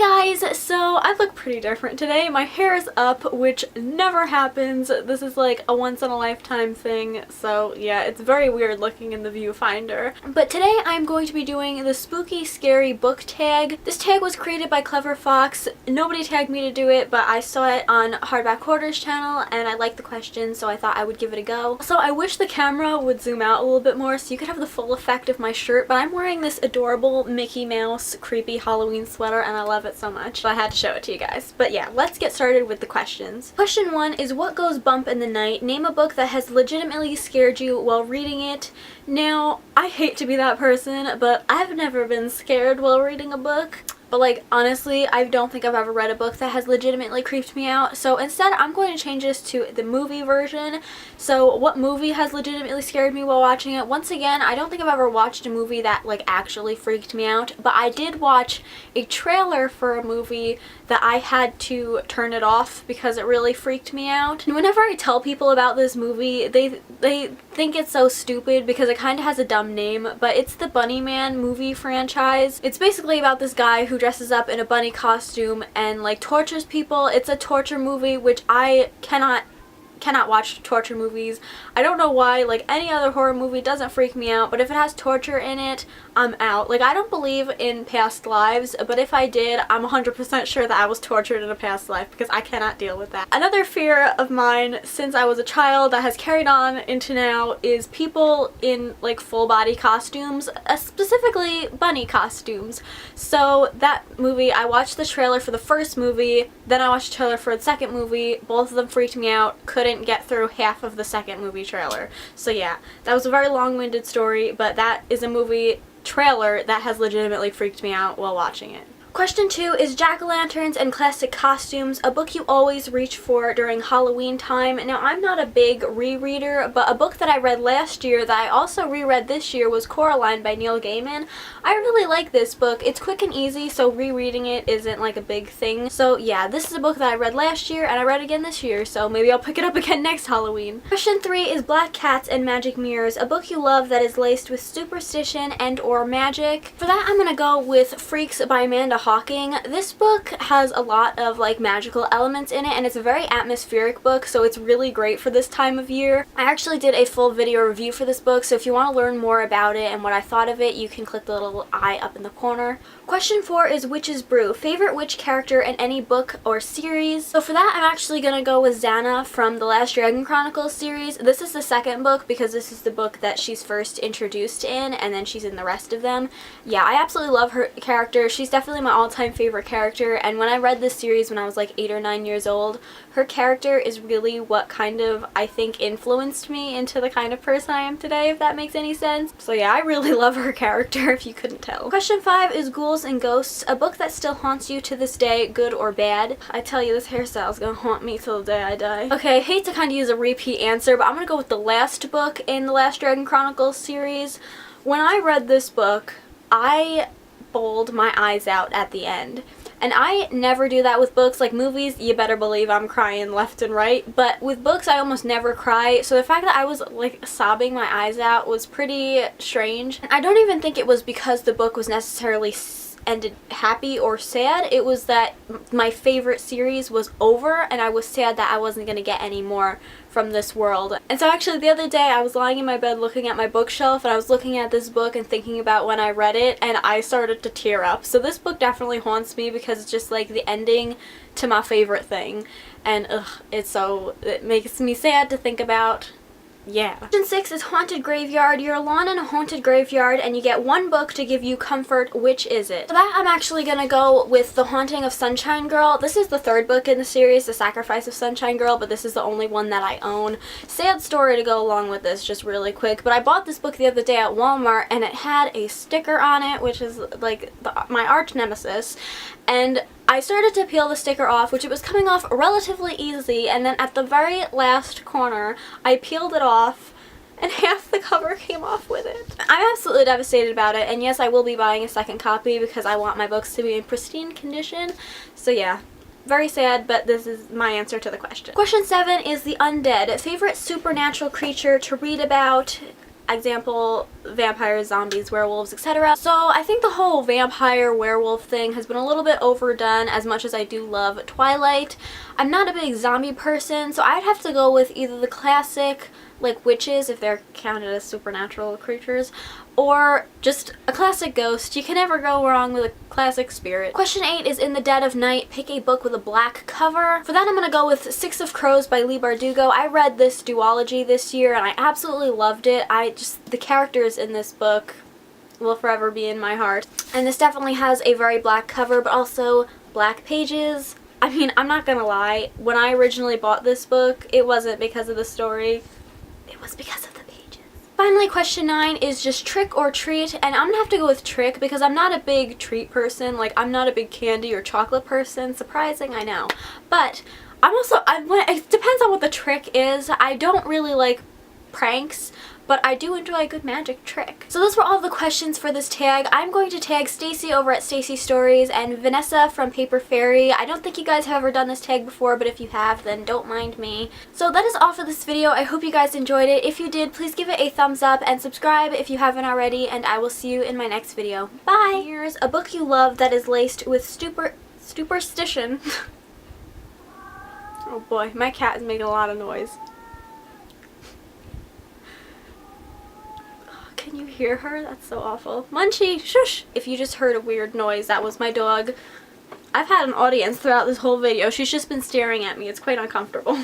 guys, so I look pretty different today. My hair is up, which never happens. This is like a once in a lifetime thing, so yeah, it's very weird looking in the viewfinder. But today I'm going to be doing the spooky scary book tag. This tag was created by Clever Fox. Nobody tagged me to do it, but I saw it on Hardback Hoarder's channel and I liked the question, so I thought I would give it a go. So I wish the camera would zoom out a little bit more so you could have the full effect of my shirt, but I'm wearing this adorable Mickey Mouse creepy Halloween sweater and I love it so much, so I had to show it to you guys. But yeah, let's get started with the questions. Question 1 is, what goes bump in the night? Name a book that has legitimately scared you while reading it. Now, I hate to be that person, but I've never been scared while reading a book. But like, honestly, I don't think I've ever read a book that has legitimately creeped me out. So instead, I'm going to change this to the movie version. So what movie has legitimately scared me while watching it? Once again, I don't think I've ever watched a movie that like actually freaked me out. But I did watch a trailer for a movie that I had to turn it off because it really freaked me out. And whenever I tell people about this movie, they think it's so stupid because it kind of has a dumb name. But it's the Bunny Man movie franchise. It's basically about this guy who dresses up in a bunny costume and like tortures people. It's a torture movie, which I cannot watch torture movies. I don't know why. Like, any other horror movie doesn't freak me out, but if it has torture in it, I'm out. Like, I don't believe in past lives, but if I did, I'm 100% sure that I was tortured in a past life because I cannot deal with that. Another fear of mine since I was a child that has carried on into now is people in like full body costumes, specifically bunny costumes. So that movie, I watched the trailer for the first movie, then I watched the trailer for the second movie. Both of them freaked me out. Couldn't get through half of the second movie trailer. So yeah, that was a very long-winded story, but that is a movie trailer that has legitimately freaked me out while watching it. Question 2 is jack-o'-lanterns and classic costumes, a book you always reach for during Halloween time. Now, I'm not a big rereader, but a book that I read last year that I also reread this year was Coraline by Neil Gaiman. I really like this book. It's quick and easy, so rereading it isn't like a big thing. So yeah, this is a book that I read last year and I read again this year, so maybe I'll pick it up again next Halloween. Question 3 is Black Cats and Magic Mirrors, a book you love that is laced with superstition and or magic. For that, I'm gonna go with Freaks by Amanda Hawking. This book has a lot of like magical elements in it and it's a very atmospheric book, so it's really great for this time of year. I actually did a full video review for this book, so if you want to learn more about it and what I thought of it, you can click the little eye up in the corner. Question 4 is Witch's Brew, favorite witch character in any book or series. So for that, I'm actually gonna go with Xana from the Last Dragon Chronicles series. This is the second book because this is the book that she's first introduced in and then she's in the rest of them. Yeah, I absolutely love her character. She's definitely my all-time favorite character, and when I read this series when I was like 8 or 9 years old, her character is really what kind of, I think, influenced me into the kind of person I am today, if that makes any sense. So yeah, I really love her character, if you couldn't tell. Question 5 is Ghouls and Ghosts, a book that still haunts you to this day, good or bad. I tell you, this hairstyle is gonna haunt me till the day I die. Okay, I hate to kind of use a repeat answer, but I'm gonna go with the last book in the Last Dragon Chronicles series. When I read this book, I bawled my eyes out at the end. And I never do that with books. Like movies, you better believe I'm crying left and right. But with books, I almost never cry. So the fact that I was like sobbing my eyes out was pretty strange. And I don't even think it was because the book was necessarily ended happy or sad. It was that my favorite series was over and I was sad that I wasn't going to get any more from this world. And so actually the other day I was lying in my bed looking at my bookshelf and I was looking at this book and thinking about when I read it and I started to tear up. So this book definitely haunts me because it's just like the ending to my favorite thing, and it makes me sad to think about. Yeah. Question 6 is Haunted Graveyard. You're alone in a haunted graveyard and you get one book to give you comfort. Which is it? For that, I'm actually gonna go with The Haunting of Sunshine Girl. This is the third book in the series, The Sacrifice of Sunshine Girl, but this is the only one that I own. Sad story to go along with this, just really quick, but I bought this book the other day at Walmart and it had a sticker on it, which is like my arch nemesis, and I started to peel the sticker off, which it was coming off relatively easy, and then at the very last corner, I peeled it off, and half the cover came off with it. I'm absolutely devastated about it, and yes, I will be buying a second copy because I want my books to be in pristine condition. So yeah, very sad, but this is my answer to the question. Question 7 is The Undead, favorite supernatural creature to read about. example, vampires, zombies, werewolves, etc. So I think the whole vampire werewolf thing has been a little bit overdone, as much as I do love Twilight. I'm not a big zombie person, so I'd have to go with either the classic, like witches, if they're counted as supernatural creatures, or just a classic ghost. You can never go wrong with a classic spirit. Question 8 is in the dead of night, pick a book with a black cover. For that I'm going to go with Six of Crows by Leigh Bardugo. I read this duology this year and I absolutely loved it. The characters in this book will forever be in my heart. And this definitely has a very black cover, but also black pages. I mean, I'm not gonna lie, when I originally bought this book, it wasn't because of the story. It was because of the pages. Finally, question 9 is just trick or treat, and I'm gonna have to go with trick because I'm not a big treat person. Like, I'm not a big candy or chocolate person. Surprising, I know. But it depends on what the trick is. I don't really like pranks, but I do enjoy a good magic trick. So those were all the questions for this tag. I'm going to tag Stacy over at Stacy Stories and Vanessa from Paper Faerie. I don't think you guys have ever done this tag before, but if you have, then don't mind me. So that is all for this video. I hope you guys enjoyed it. If you did, please give it a thumbs up and subscribe if you haven't already, and I will see you in my next video. Bye! Here's a book you love that is laced with superstition. Oh boy, my cat is making a lot of noise. Can you hear her? That's so awful. Munchie, shush! If you just heard a weird noise, that was my dog. I've had an audience throughout this whole video. She's just been staring at me. It's quite uncomfortable.